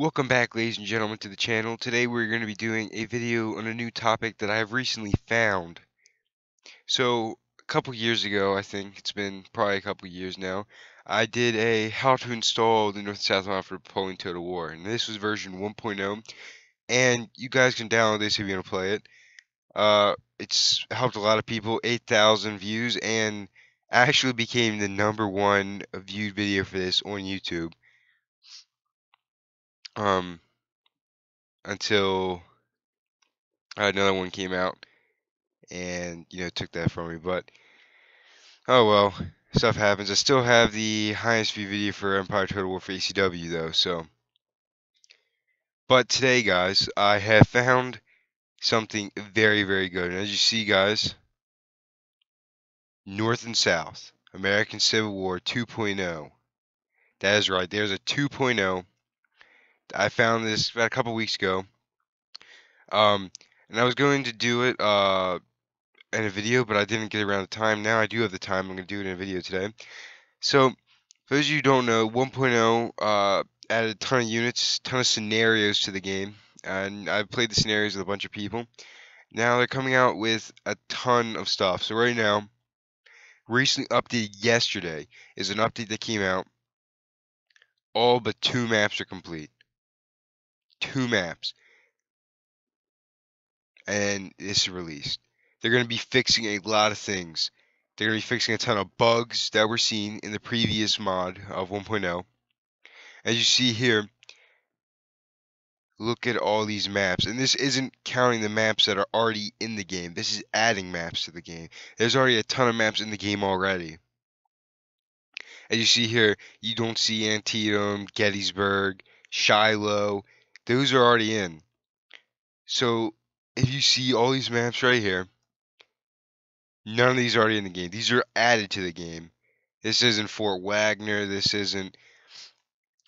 Welcome back, ladies and gentlemen, to the channel. Today we're going to be doing a video on a new topic that I have recently found. So, a couple years ago, I think it's been probably a couple years now, I did a how to install the North and South mod for Napoleon Total War, and this was version 1.0, and you guys can download this if you want to play it. It's helped a lot of people, 8,000 views, and actually became the #1 viewed video for this on YouTube. Until another one came out and took that from me, but oh well, stuff happens. I still have the highest view video for Empire Total War for ACW though. But today, guys, I have found something very good, and as you see, guys, North and South American Civil War 2.0. That is right, there's a 2.0. I found this about a couple weeks ago, and I was going to do it in a video, but I didn't get around the time. Now I do have the time. I'm going to do it in a video today. So, for those of you who don't know, 1.0 added a ton of units, ton of scenarios to the game, and I've played the scenarios with a bunch of people. Now they're coming out with a ton of stuff. So right now, recently updated yesterday, is an update that came out. All but 2 maps are complete. 2 maps. And this is released. They're going to be fixing a lot of things. They're going to be fixing a ton of bugs that were seen in the previous mod of 1.0. As you see here, look at all these maps. And this isn't counting the maps that are already in the game. This is adding maps to the game. There's already a ton of maps in the game already. As you see here, you don't see Antietam, Gettysburg, Shiloh. Those are already in. So if you see all these maps right here, none of these are already in the game. These are added to the game. This isn't Fort Wagner. This isn't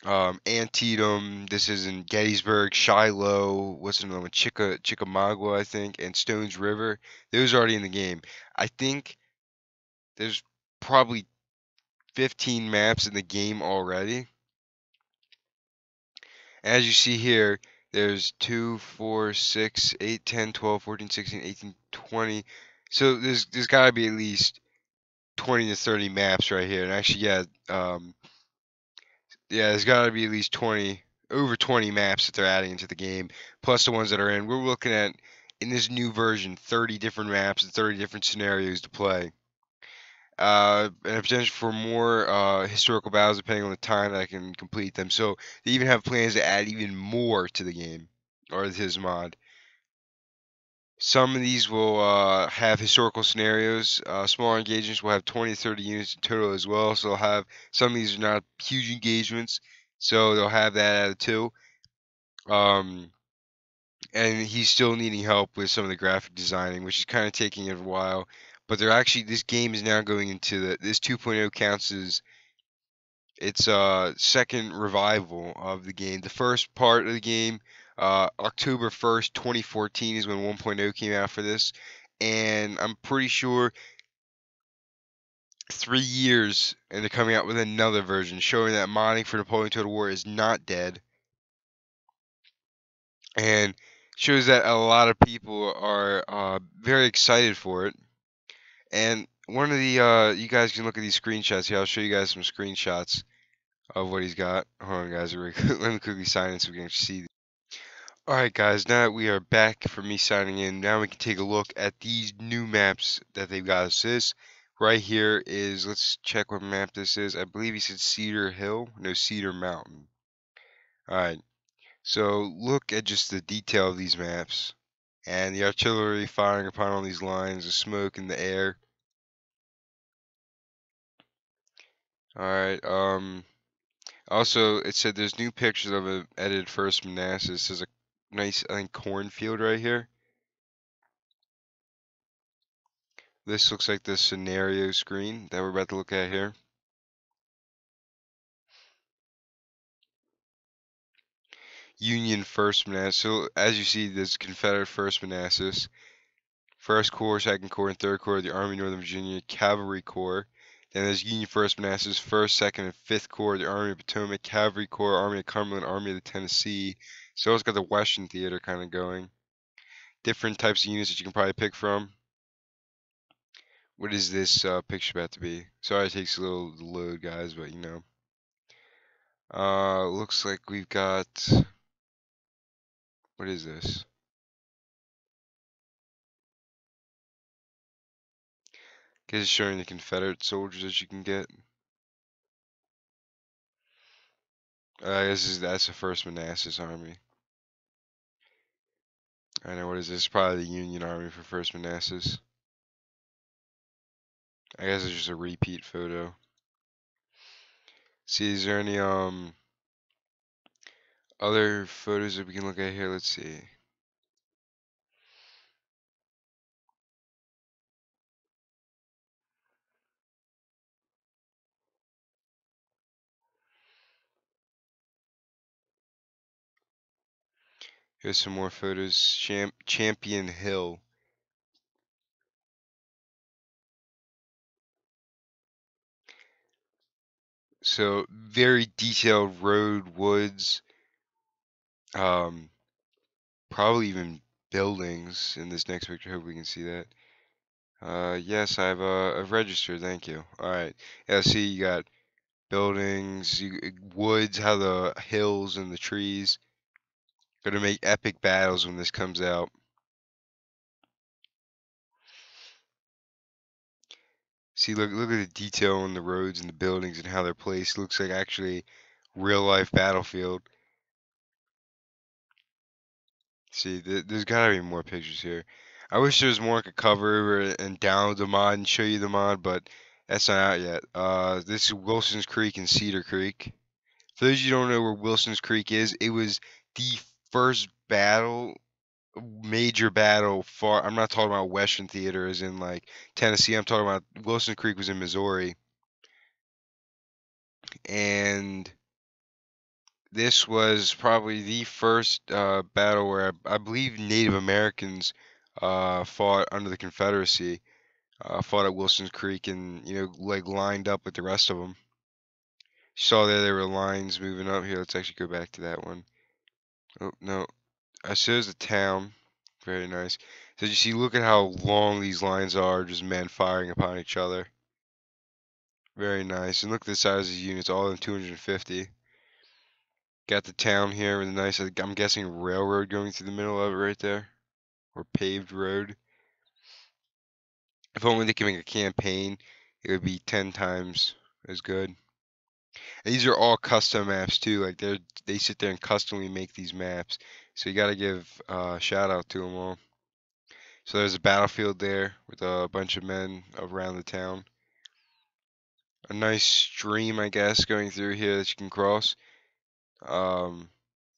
Antietam. This isn't Gettysburg, Shiloh. What's another one? Chickamauga, I think, and Stones River. Those are already in the game. I think there's probably 15 maps in the game already. As you see here, there's 2, 4, 6, 8, 10, 12, 14, 16, 18, 20. So there's got to be at least 20 to 30 maps right here. And actually, yeah, there's got to be at least over 20 maps that they're adding into the game, plus the ones that are in. We're looking at, in this new version, 30 different maps and 30 different scenarios to play. And a potential for more historical battles depending on the time that I can complete them. So they even have plans to add even more to the game, or to this mod. Some of these will have historical scenarios. Smaller engagements will have 20 to 30 units in total as well. So they'll have, some of these are not huge engagements, so they'll have that added too. And he's still needing help with some of the graphic designing, which is kind of taking a while. But they're actually, this game is now going into this 2.0 counts as its second revival of the game. The first part of the game, October 1st, 2014 is when 1.0 came out for this, and I'm pretty sure 3 years and they're coming out with another version showing that modding for Napoleon Total War is not dead, and shows that a lot of people are very excited for it. And one of the you guys can look at these screenshots here. I'll show you guys some screenshots of what he's got. Hold on, guys. Let me quickly sign in so we can see. Alright, guys. Now that we are back for me signing in, now we can take a look at these new maps that they've got us. This right here is, let's check what map this is. I believe he said Cedar Hill. No, Cedar Mountain. Alright. So look at just the detail of these maps. And the artillery firing upon all these lines, the smoke in the air. Alright, also, it said there's new pictures of an edited first Manassas. There's a nice, I think, cornfield right here. This looks like the scenario screen that we're about to look at here. Union First Manassas. So, as you see, there's Confederate First Manassas. First Corps, Second Corps, and Third Corps of the Army Northern Virginia Cavalry Corps. Then there's Union First Manassas, First, Second, and Fifth Corps, the Army of Potomac, Cavalry Corps, Army of Cumberland, Army of the Tennessee. So it's got the Western Theater kind of going. Different types of units that you can probably pick from. What is this picture about to be? Sorry it takes a little to load, guys, but you know. Looks like we've got. What is this? Guess it's showing the Confederate soldiers that you can get. I guess that's the First Manassas Army. I know, what is this? Probably the Union Army for First Manassas. I guess it's just a repeat photo. See, is there any other photos that we can look at here? Let's see. Here's some more photos. Champion Hill. So very detailed road, woods, um, probably even buildings in this next picture. Hope we can see that. Yes, I've registered. Thank you. All right. Yeah, see, you got buildings, woods, how the hills and the trees. Gonna make epic battles when this comes out. See, look at the detail on the roads and the buildings and how they're placed. Looks like actually real life battlefield. See, there's gotta be more pictures here. I wish there was more I could cover and download the mod and show you the mod, but that's not out yet. This is Wilson's Creek and Cedar Creek. For those of you who don't know where Wilson's Creek is, it was the first battle, major battle far. I'm not talking about Western Theater as in like Tennessee. I'm talking about Wilson Creek was in Missouri, and this was probably the first battle where I believe Native Americans fought under the Confederacy, fought at Wilson's Creek, and you know, like lined up with the rest of them. Saw there were lines moving up here. Let's actually go back to that one. Oh no, I said it was a town. Very nice. So you see, look at how long these lines are, just men firing upon each other. Very nice. And look at the size of these units, all in 250. Got the town here with a nice, I'm guessing, railroad going through the middle of it right there. Or paved road. If only they could make a campaign, it would be 10 times as good. And these are all custom maps too. Like they sit there and customly make these maps. So you got to give shout out to them all. So there's a battlefield there with a bunch of men around the town. A nice stream, I guess, going through here that you can cross. Um,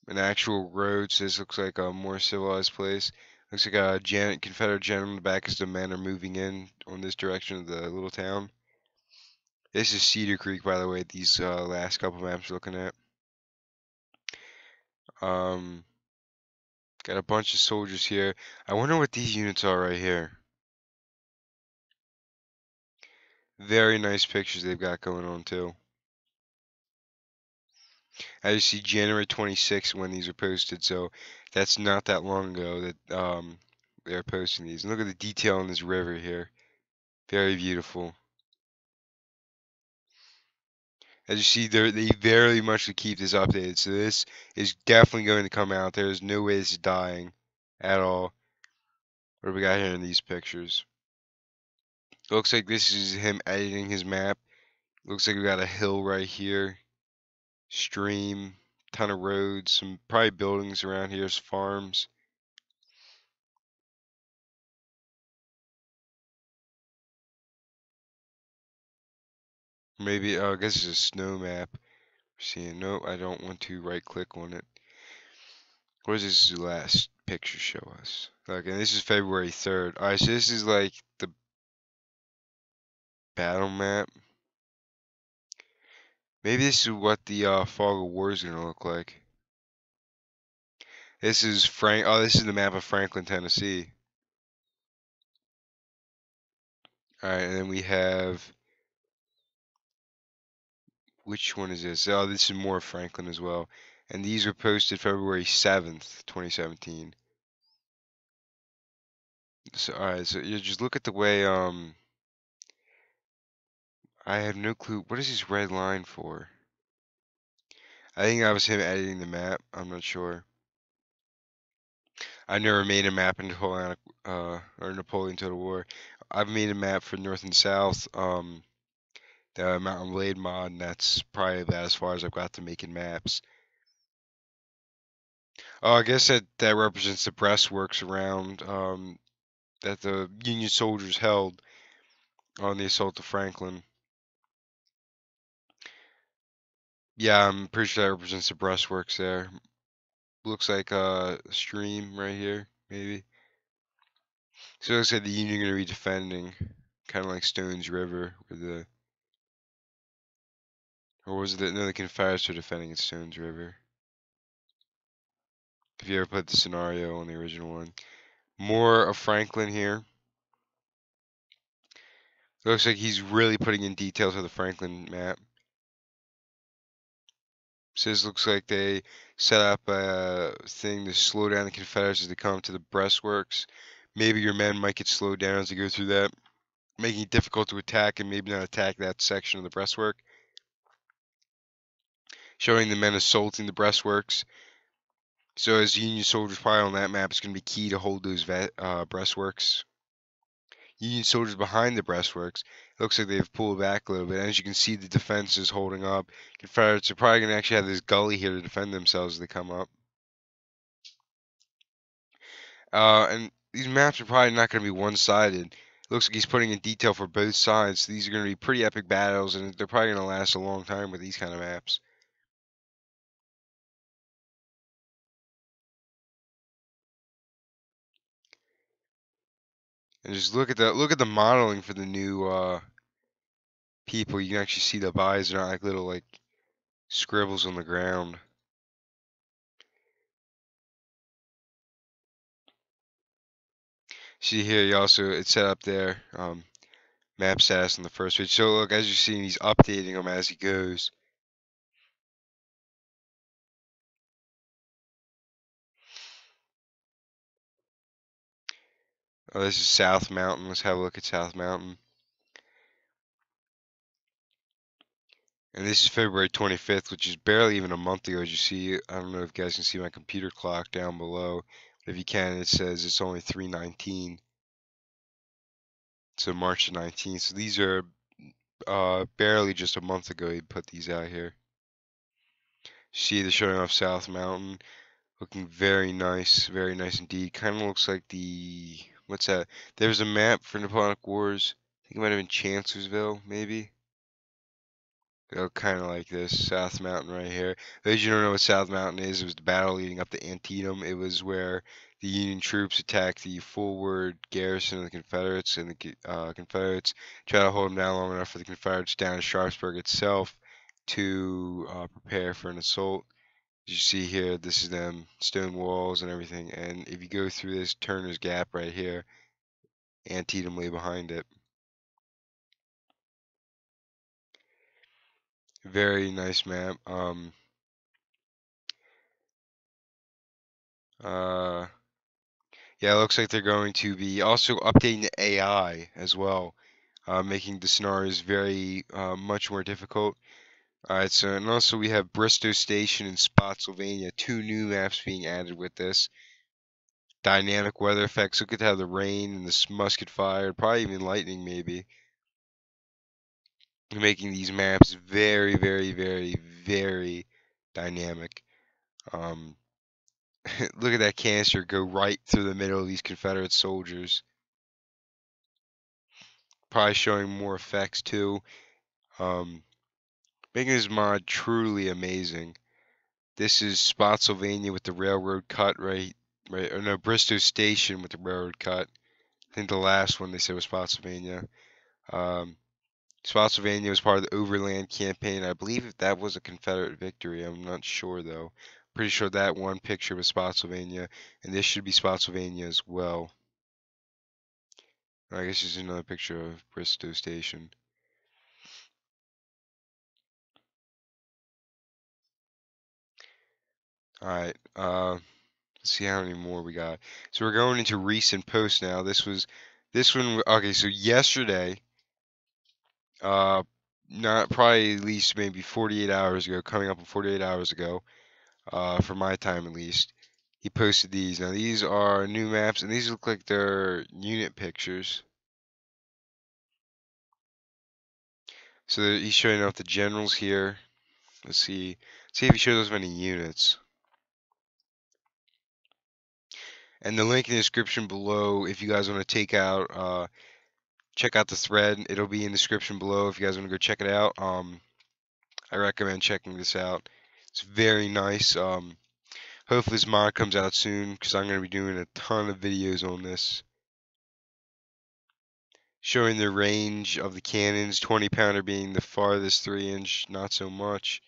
an actual road, so this looks like a more civilized place. Looks like a Confederate general in the back as the men are moving in on this direction of the little town. This is Cedar Creek, by the way, these last couple maps we're looking at. Um, got a bunch of soldiers here. I wonder what these units are right here. Very nice pictures they've got going on too. As you see, January 26th when these were posted, so that's not that long ago that they're posting these. And look at the detail on this river here. Very beautiful. As you see, they very much keep this updated, so this is definitely going to come out. There is no way this is dying at all. What do we got here in these pictures? Looks like this is him editing his map. Looks like we got a hill right here. Stream, ton of roads, some probably buildings around here, farms. Maybe, I guess it's a snow map. We're seeing, nope, I don't want to right click on it. What does this last picture show us? Okay, this is February 3rd. Alright, so this is like the battle map. Maybe this is what the Fog of War is going to look like. This is this is the map of Franklin, Tennessee. Alright, and then we have Which one is this? Oh, this is more Franklin as well. And these were posted February 7th, 2017. So, alright, so you just look at the way, I have no clue. What is this red line for? I think that was him editing the map. I'm not sure. I never made a map in Napoleonic, or Napoleon Total War. I've made a map for North and South, the Mountain Blade mod, and that's probably about as far as I've got to making maps. Oh, I guess that represents the breastworks around, that the Union soldiers held on the assault of Franklin. Yeah, I'm pretty sure that represents the breastworks there. Looks like a stream right here, maybe. So it looks like the Union are going to be defending, kind of like Stones River, where the, or was it that, no, the Confederates are defending at Stones River. If you ever put the scenario on the original one. More of Franklin here. It looks like he's really putting in details of the Franklin map. So this looks like they set up a thing to slow down the Confederates as they come to the breastworks. Maybe your men might get slowed down as they go through that, making it difficult to attack and maybe not attack that section of the breastwork. Showing the men assaulting the breastworks. So as Union soldiers probably on that map, it's going to be key to hold those breastworks. Union soldiers behind the breastworks. It looks like they've pulled back a little bit. As you can see, the defense is holding up. Confederates are probably going to actually have this gully here to defend themselves as they come up. And these maps are probably not going to be one-sided. It looks like he's putting in detail for both sides. These are going to be pretty epic battles, and they're probably going to last a long time with these kind of maps. And just look at the modeling for the new people. You can actually see the bodies. They're not like little like scribbles on the ground. See here, you also it's set up there. Map status on the first page. So look, as you're seeing, he's updating them as he goes. Oh, this is South Mountain. Let's have a look at South Mountain. And this is February 25th, which is barely even a month ago, as you see. I don't know if you guys can see my computer clock down below. But if you can, it says it's only 3:19. So March 19th. So these are barely just a month ago he put these out here. See, they're showing off South Mountain. Looking very nice indeed. Kind of looks like the, what's that? There's a map for Napoleonic Wars. I think it might have been Chancellorsville, maybe. Oh, kind of like this, South Mountain right here. Those you don't know what South Mountain is, it was the battle leading up to Antietam. It was where the Union troops attacked the forward garrison of the Confederates, and the Confederates tried to hold them down long enough for the Confederates down in Sharpsburg itself to prepare for an assault. As you see here, this is them, stone walls and everything. And if you go through this Turner's Gap right here, Antietam lay behind it. Very nice map. Uh, yeah, it looks like they're going to be also updating the AI as well, making the scenarios very much more difficult. Alright, so and also we have Bristow Station in Spotsylvania, two new maps being added with this. Dynamic weather effects. Look at how the rain and the musket fire, probably even lightning maybe, making these maps very dynamic. Um, look at that canister go right through the middle of these Confederate soldiers. Probably showing more effects too. Um, making this mod truly amazing. This is Spotsylvania with the railroad cut right, or no, Bristow Station with the railroad cut. I think the last one they said was Spotsylvania. Um, Spotsylvania was part of the Overland Campaign. I believe that was a Confederate victory. I'm not sure though. Pretty sure that one picture was Spotsylvania, and this should be Spotsylvania as well. I guess this is another picture of Bristow Station. Alright, let's see how many more we got. So we're going into recent posts now. This one, okay, so yesterday, uh, not probably at least maybe 48 hours ago, coming up on 48 hours ago, for my time at least, he posted these. Now these are new maps, and these look like they're unit pictures. So he's showing off the generals here. Let's see if he shows us many units. And the link in the description below, if you guys want to check out the thread. It'll be in the description below if you guys want to go check it out. I recommend checking this out. It's very nice. Hopefully this mod comes out soon because I'm going to be doing a ton of videos on this. Showing the range of the cannons, 20 pounder being the farthest 3-inch, not so much.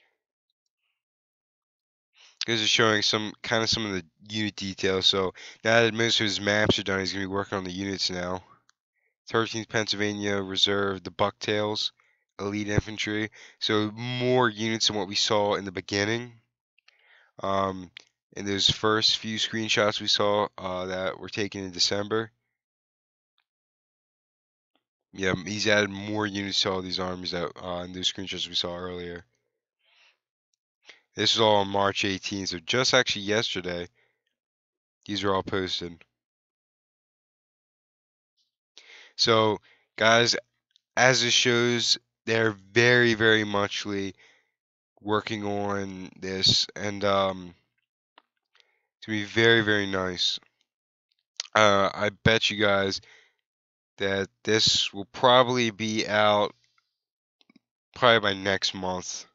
This is showing some of the unit details. So now that most of his maps are done, he's going to be working on the units now. 13th Pennsylvania Reserve, the Bucktails, Elite Infantry. So more units than what we saw in the beginning. In those first few screenshots we saw that were taken in December. Yeah, he's added more units to all these armies that in those screenshots we saw earlier. This is all on March 18th, so just actually yesterday, these are all posted. So, guys, as it shows, they're very, very muchly working on this, and it's gonna be very, very nice. I bet you guys that this will probably be out probably by next month.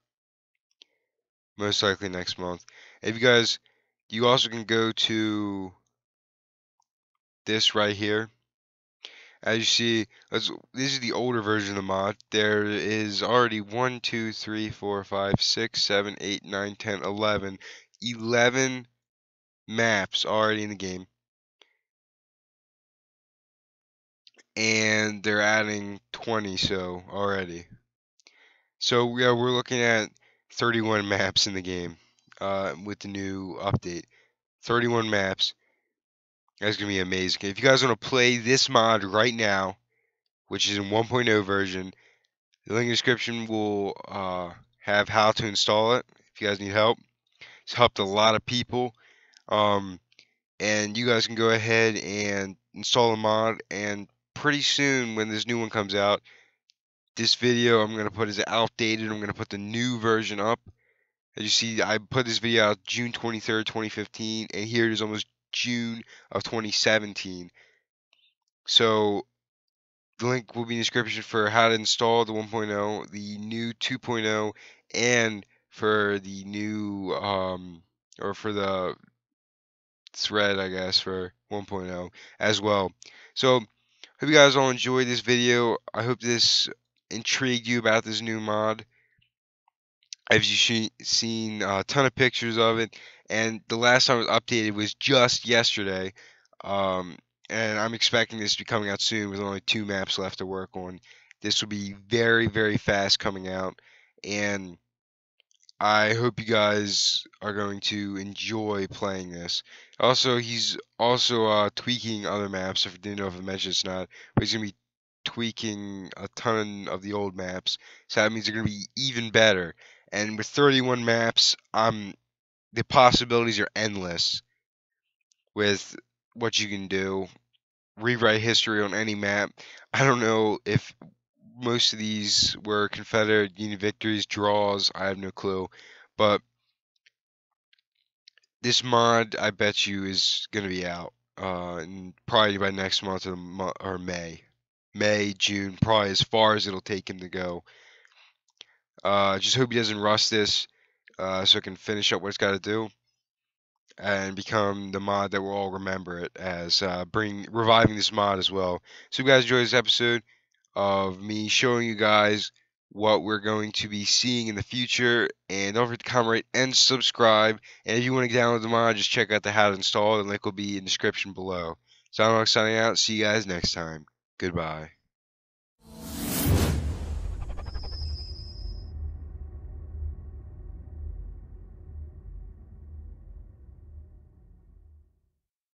Most likely next month. If you also can go to this right here. As you see, this is the older version of the mod. There is already 1, 2, 3, 4, 5, 6, 7, 8, 9, 10, 11, 11 maps already in the game. And they're adding 20 so already. So yeah, we're looking at 31 maps in the game with the new update. 31 maps. That's going to be amazing. If you guys want to play this mod right now, which is in 1.0 version, the link in the description will have how to install it if you guys need help. It's helped a lot of people. And you guys can go ahead and install the mod, and pretty soon when this new one comes out, this video I'm going to put is outdated. I'm going to put the new version up. As you see, I put this video out June 23rd, 2015, and here it is almost June of 2017. So the link will be in the description for how to install the 1.0, the new 2.0, and for the new, or for the thread, I guess, for 1.0 as well. So, hope you guys all enjoyed this video. I hope this intrigued you about this new mod. As you seen a ton of pictures of it, and the last time it was updated was just yesterday. And I'm expecting this to be coming out soon with only 2 maps left to work on. This will be very, very fast coming out, and I hope you guys are going to enjoy playing this. Also, he's also tweaking other maps. If you didn't know if I mentioned it's not, but he's going to be tweaking a ton of the old maps. So that means they're going to be even better. And with 31 maps, the possibilities are endless with what you can do. Rewrite history on any map. I don't know if most of these were Confederate Union victories, draws. I have no clue. But this mod, I bet you, is going to be out. And probably by next month or May. May, June, probably as far as it'll take him to go. Just hope he doesn't rush this so it can finish up what it's got to do and become the mod that we'll all remember it as, reviving this mod as well. So if you guys enjoyed this episode of me showing you guys what we're going to be seeing in the future, and don't forget to comment, rate, and subscribe. And if you want to download the mod, just check out the how to install. The link will be in the description below. So I'm signing out. See you guys next time. Goodbye.